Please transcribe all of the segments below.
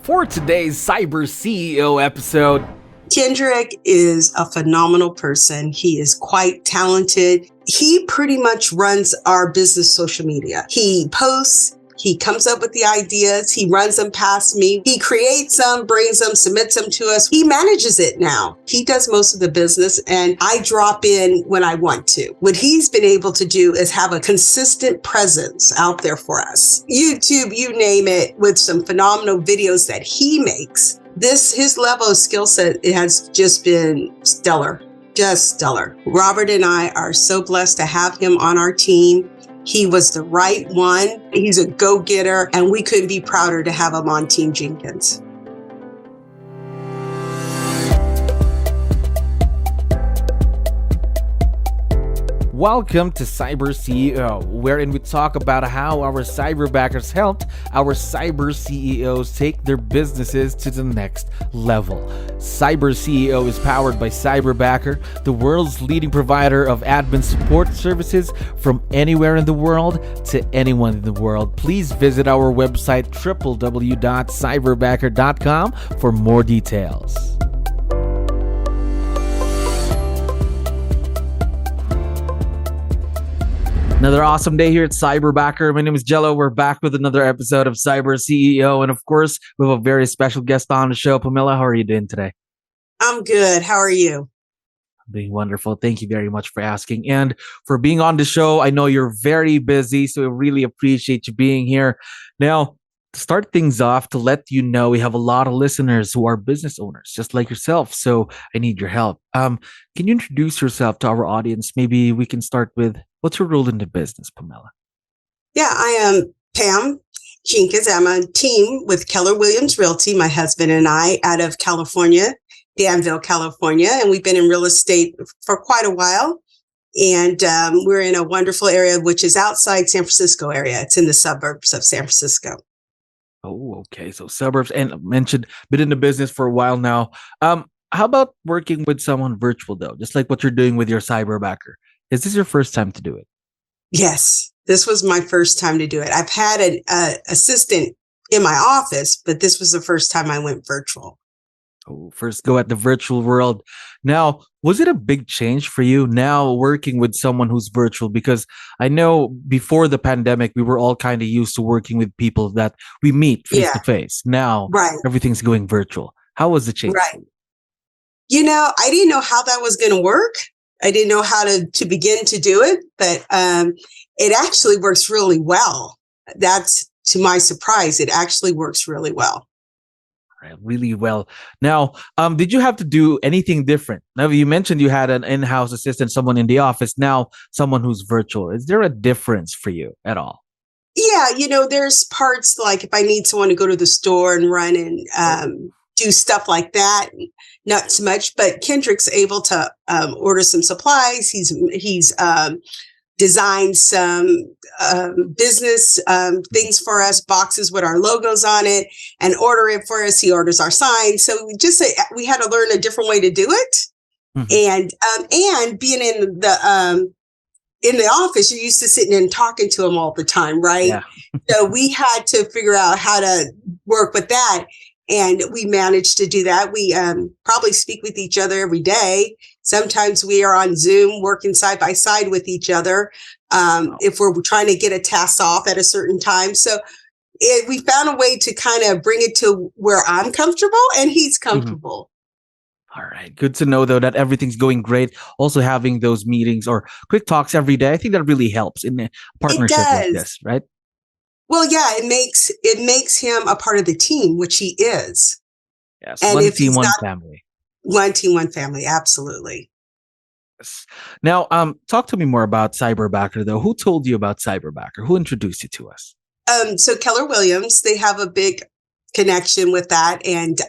For today's Cyber CEO episode, Kendrick is a phenomenal person. He is quite talented. He pretty much runs our business social media. He posts, he comes up with the ideas, he runs them past me. He creates them, brings them, submits them to us. He manages it now. He does most of the business and I drop in when I want to. What he's been able to do is have a consistent presence out there for us. YouTube, you name it, with some phenomenal videos that he makes. His level of skill set, it has just been stellar, just stellar. Robert and I are so blessed to have him on our team. He was the right one. He's a go-getter, and we couldn't be prouder to have him on Team Jenkins. welcome to Cyber CEO, wherein we talk about how our cyberbackers helped our cyber CEOs take their businesses to the next level. Cyber CEO is powered by Cyberbacker, the world's leading provider of admin support services from anywhere in the world to anyone in the world. Please visit our website www.cyberbacker.com for more details. Another awesome day here at Cyberbacker. My name is Jello. We're back with another episode of Cyber CEO. And of course, we have a very special guest on the show. Pamela, how are you doing today? I'm good. How are you? I'm doing wonderful. Thank you very much for asking. And for being on the show, I know you're very busy, so I really appreciate you being here. Now, to start things off, to let you know, we have a lot of listeners who are business owners, just like yourself. So I need your help. Can you introduce yourself to our audience? Maybe we can start with, what's your role in the business, Pamela? Yeah, I am Pam Jenkins. I'm on a team with Keller Williams Realty, my husband and I, out of California, Danville, California. And we've been in real estate for quite a while. And we're in a wonderful area, which is outside San Francisco area. It's in the suburbs of San Francisco. Oh, okay. So suburbs, and mentioned, been in the business for a while now. How about working with someone virtual though? Just like what you're doing with your Cyberbacker. Is this your first time to do it? Yes, this was my first time to do it. I've had an assistant in my office, but this was the first time I went virtual. Oh, first go at the virtual world. Now, was it a big change for you now working with someone who's virtual? Because I know before the pandemic, we were all kind of used to working with people that we meet face to face. Now, everything's going virtual. How was the change? Right. You know, I didn't know how that was going to work. I didn't know how to begin to do it, but it actually works really well. That's, to my surprise, it actually works really well. Right, really well. Now, did you have to do anything different? Now, you mentioned you had an in-house assistant, someone in the office, now someone who's virtual. Is there a difference for you at all? Yeah, you know, there's parts like if I need someone to go to the store and run and do stuff like that, not so much, but Kendrick's able to order some supplies. He's designed some business things for us, boxes with our logos on it, and order it for us. He orders our signs. So we had to learn a different way to do it. Mm-hmm. And being in the office, you're used to sitting and talking to him all the time, right? Yeah. So we had to figure out how to work with that. And we managed to do that. We probably speak with each other every day. Sometimes we are on Zoom working side by side with each other if we're trying to get a task off at a certain time. So we found a way to kind of bring it to where I'm comfortable and he's comfortable. Mm-hmm. All right. Good to know, though, that everything's going great. Also having those meetings or quick talks every day, I think that really helps in a partnership like this, right? Well, yeah, it makes him a part of the team, which he is. Yes, and one team, one family. One team, one family. Absolutely. Yes. Now, talk to me more about Cyberbacker, though. Who told you about Cyberbacker? Who introduced you to us? So Keller Williams, they have a big connection with that, and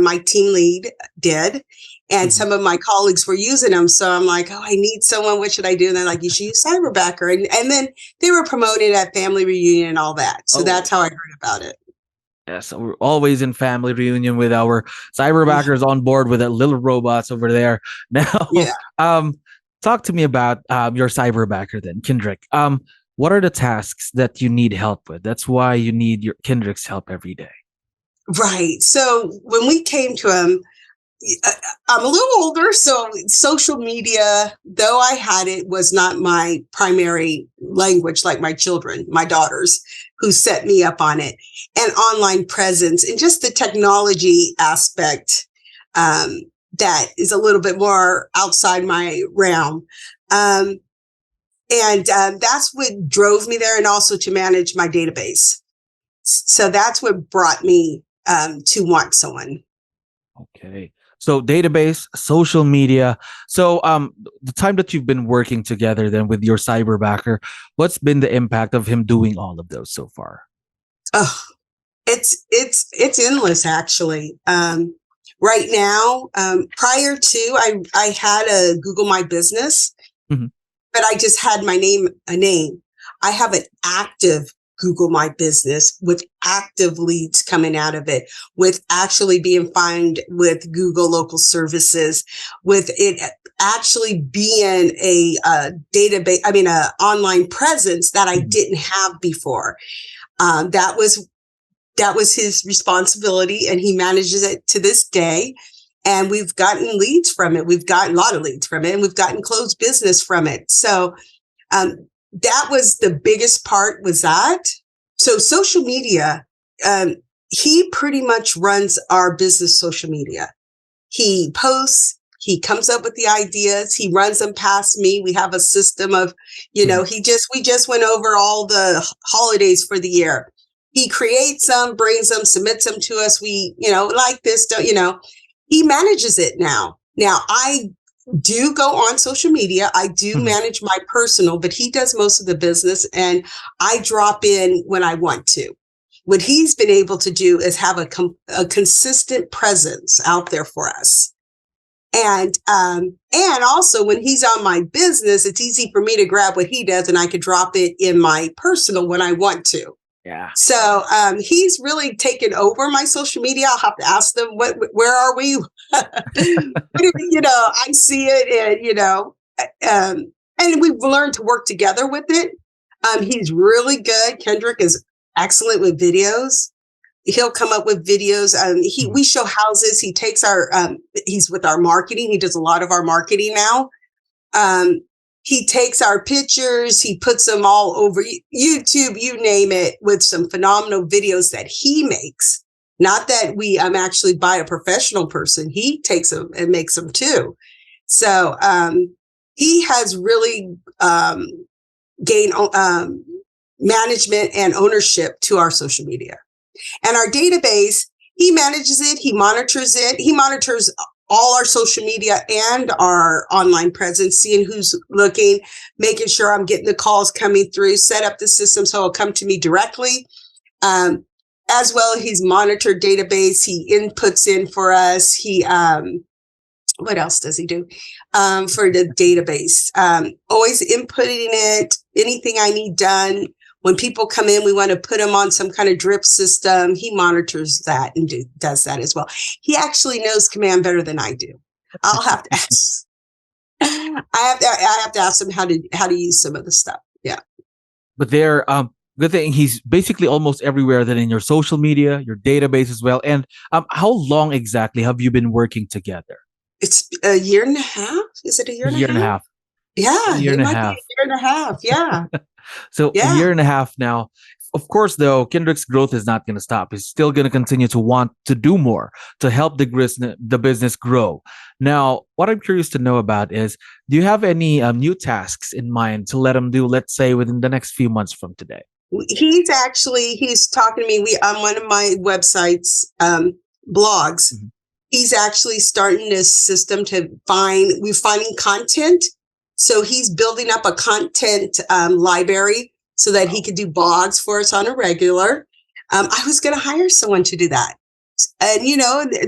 my team lead did. And some of my colleagues were using them. So I'm like, oh, I need someone. What should I do? And they're like, you should use Cyberbacker. And then they were promoted at family reunion and all that. So that's how I heard about it. Yeah, so we're always in family reunion with our Cyberbackers on board with the little robots over there. Now, talk to me about your Cyberbacker then, Kendrick. What are the tasks that you need help with? That's why you need your Kendrick's help every day. Right. So when we came to him, I'm a little older, so social media, though I had it, was not my primary language like my children, my daughters, who set me up on it, and online presence and just the technology aspect that is a little bit more outside my realm. And that's what drove me there, and also to manage my database. So that's what brought me to 𝗦ន់𝗍𝗏. Okay. So database, social media. So the time that you've been working together then with your cyberbacker, what's been the impact of him doing all of those so far? Oh, it's endless, actually. Right now, prior to, I had a Google My Business, Mhm. but I just had a name. I have an active Google My Business with active leads coming out of it, with actually being found with Google local services, with it actually being a database, a online presence that I didn't have before. That was his responsibility, and he manages it to this day. And we've gotten leads from it. We've gotten a lot of leads from it, and we've gotten closed business from it. So that was the biggest part, was that. So social media, he pretty much runs our business social media. He posts, he comes up with the ideas, he runs them past me. We have a system of, we just went over all the holidays for the year. He creates them, brings them, submits them to us. We, like this, he manages it now. Now I do go on social media. I do manage my personal, but he does most of the business, and I drop in when I want to. What he's been able to do is have a consistent presence out there for us. And also when he's on my business, it's easy for me to grab what he does, and I could drop it in my personal when I want to. Yeah. So he's really taken over my social media. I'll have to ask them, where are we? I see it, and we've learned to work together with it. He's really good. Kendrick is excellent with videos. He'll come up with videos. We show houses. He takes he's with our marketing. He does a lot of our marketing now. He takes our pictures, he puts them all over YouTube, you name it, with some phenomenal videos that he makes. Not that we actually buy a professional person. He takes them and makes them too. So he has really gained management and ownership to our social media. And our database, he manages it, he monitors it, he monitors all our social media and our online presence, seeing who's looking, making sure I'm getting the calls coming through, set up the system so it'll come to me directly. As well, he's monitored database. He inputs in for us. He, what else does he do for the database? Always inputting it, anything I need done. When people come in, we want to put them on some kind of drip system. He monitors that and does that as well. He actually knows command better than I do. I'll have to ask. I have to ask him how to use some of the stuff. Yeah. But good thing he's basically almost everywhere then in your social media, your database as well. And how long exactly have you been working together? It's a year and a half. Is it a year and a half? Year and a half. Yeah, a year and a half. Be a year and a half. Yeah. So Yeah. a year and a half now. Of course, though, Kendrick's growth is not going to stop. He's still going to continue to want to do more to help the business grow. Now, what I'm curious to know about is, do you have any new tasks in mind to let him do, let's say, within the next few months from today? He's talking to me. On one of my websites, blogs, he's actually starting this system we're finding content. So he's building up a content library so that he could do blogs for us on a regular. I was going to hire someone to do that. And,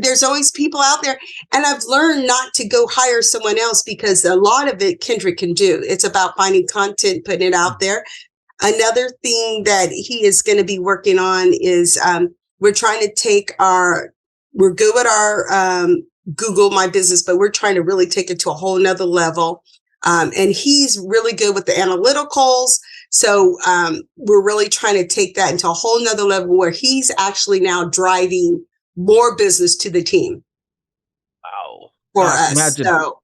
there's always people out there. And I've learned not to go hire someone else, because a lot of it Kendrick can do. It's about finding content, putting it out there. Another thing that he is going to be working on is we're trying to we're good with our Google My Business, but we're trying to really take it to a whole nother level. And he's really good with the analyticals. So we're really trying to take that into a whole nother level where he's actually now driving more business to the team Wow. for I can us. imagine. So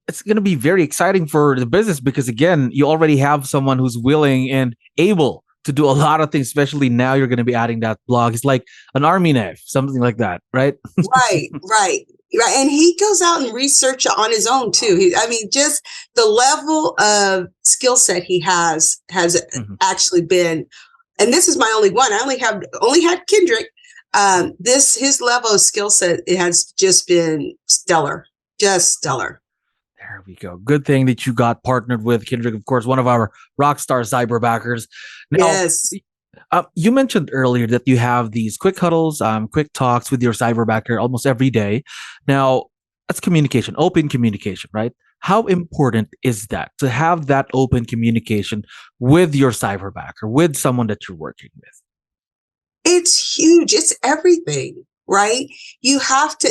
It's going to be very exciting for the business because, again, you already have someone who's willing and able to do a lot of things, especially now you're going to be adding that blog. It's like an army knife, something like that, right? right, right. Right. And he goes out and research on his own too. I mean, just the level of skill set he has actually been, and this is my only one. I only had Kendrick. His level of skill set, it has just been stellar, just stellar. There we go. Good thing that you got partnered with Kendrick, of course, one of our rock star cyberbackers. Now, Yes. You mentioned earlier that you have these quick huddles, quick talks with your cyberbacker almost every day. Now, that's communication, open communication, right? How important is that to have that open communication with your cyberbacker, with someone that you're working with? It's huge. It's everything, right? You have to,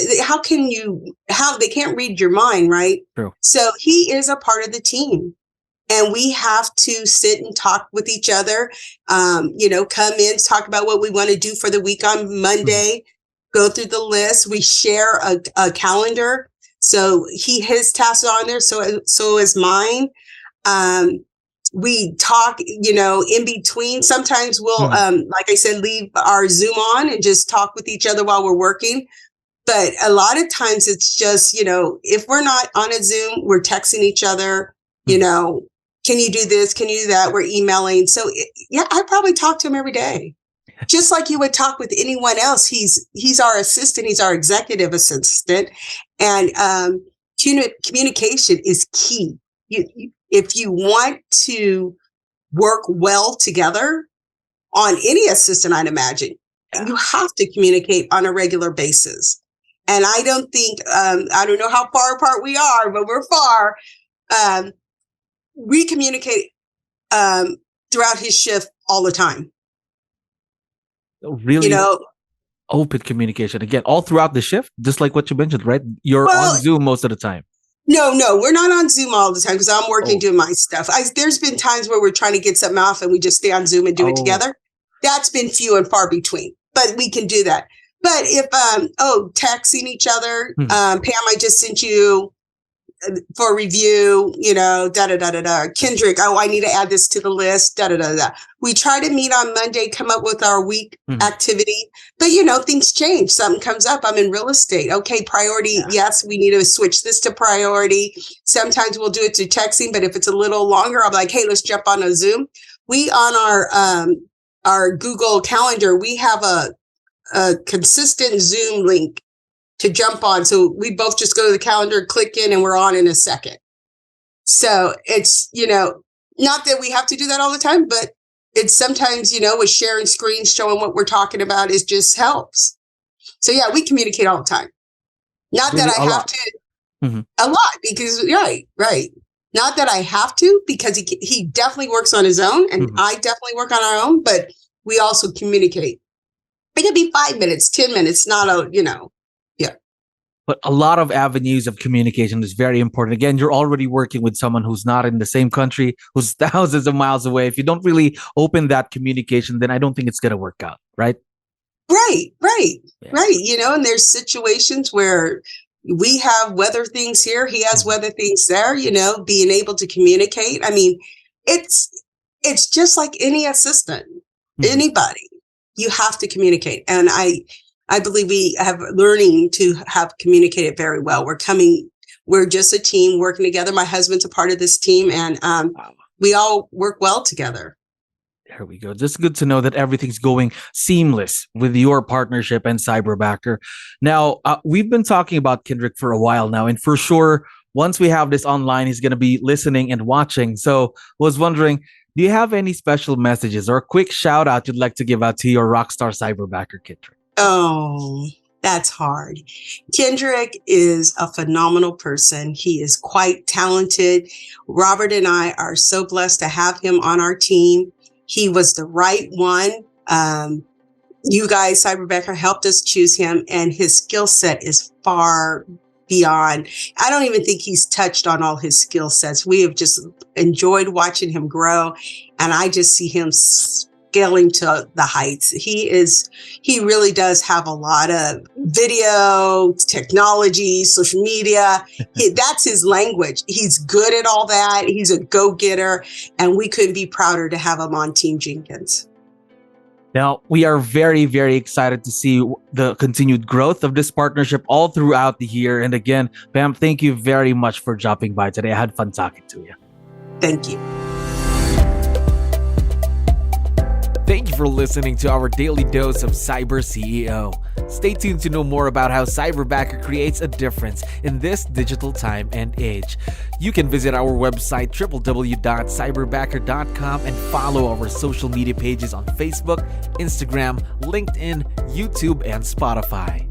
they can't read your mind, right? True. So he is a part of the team. And we have to sit and talk with each other, come in, talk about what we want to do for the week on Monday, go through the list. We share a calendar. So his tasks are on there. So is mine. We talk, in between. Sometimes we'll, like I said, leave our Zoom on and just talk with each other while we're working. But a lot of times it's just, if we're not on a Zoom, we're texting each other, can you do this? Can you do that? We're emailing. So I probably talk to him every day, just like you would talk with anyone else. He's our assistant. He's our executive assistant. And communication is key. If you want to work well together on any assistant, I'd imagine, you have to communicate on a regular basis. And I don't think, I don't know how far apart we are, but we're far. We communicate throughout his shift all the time. Really open communication. Again, all throughout the shift, just like what you mentioned, right? You're on Zoom most of the time. No, we're not on Zoom all the time because I'm working doing my stuff. There's been times where we're trying to get something off and we just stay on Zoom and do it together. That's been few and far between, but we can do that. But if, texting each other, Pam, I just sent you for review, Kendrick, I need to add this to the list, We try to meet on Monday, come up with our week activity, but things change. Something comes up. I'm in real estate. Okay. Priority. Yeah. Yes. We need to switch this to priority. Sometimes we'll do it to texting, but if it's a little longer, I'm like, hey, let's jump on a Zoom. We, on our Google Calendar, we have a consistent Zoom link to jump on. So we both just go to the calendar, click in, and we're on in a second. So it's, not that we have to do that all the time, but it's sometimes, with sharing screens, showing what we're talking about, it just helps. So yeah, we communicate all the time. Not that I have to, a lot, because right. Not that I have to, because he definitely works on his own and I definitely work on our own, but we also communicate. It could be 5 minutes, 10 minutes, not But a lot of avenues of communication is very important. Again, you're already working with someone who's not in the same country, who's thousands of miles away. If you don't really open that communication, then I don't think it's going to work out, right? Right. And there's situations where we have weather things here, he has weather things there, being able to communicate. I mean, it's just like any assistant, anybody, you have to communicate. And I believe we have learning to have communicated very well. We're just a team working together. My husband's a part of this team, and we all work well together. There we go. Just good to know that everything's going seamless with your partnership and Cyberbacker. Now, we've been talking about Kendrick for a while now, and for sure, once we have this online, he's going to be listening and watching. So I was wondering, do you have any special messages or a quick shout out you'd like to give out to your rockstar Cyberbacker, Kendrick? Oh, that's hard. Kendrick is a phenomenal person. He is quite talented. Robert and I are so blessed to have him on our team. He was the right one. You guys, Cyberbacker, helped us choose him, and his skill set is far beyond. I don't even think he's touched on all his skill sets. We have just enjoyed watching him grow, and I just see him scaling to the heights. He really does have a lot of video, technology, social media. That's his language. He's good at all that. He's a go-getter, and we couldn't be prouder to have him on Team Jenkins. Now, we are very, very excited to see the continued growth of this partnership all throughout the year. And again, Pam, thank you very much for dropping by today. I had fun talking to you. Thank you. Thank you for listening to our daily dose of Cyber CEO. Stay tuned to know more about how Cyberbacker creates a difference in this digital time and age. You can visit our website www.cyberbacker.com and follow our social media pages on Facebook, Instagram, LinkedIn, YouTube, and Spotify.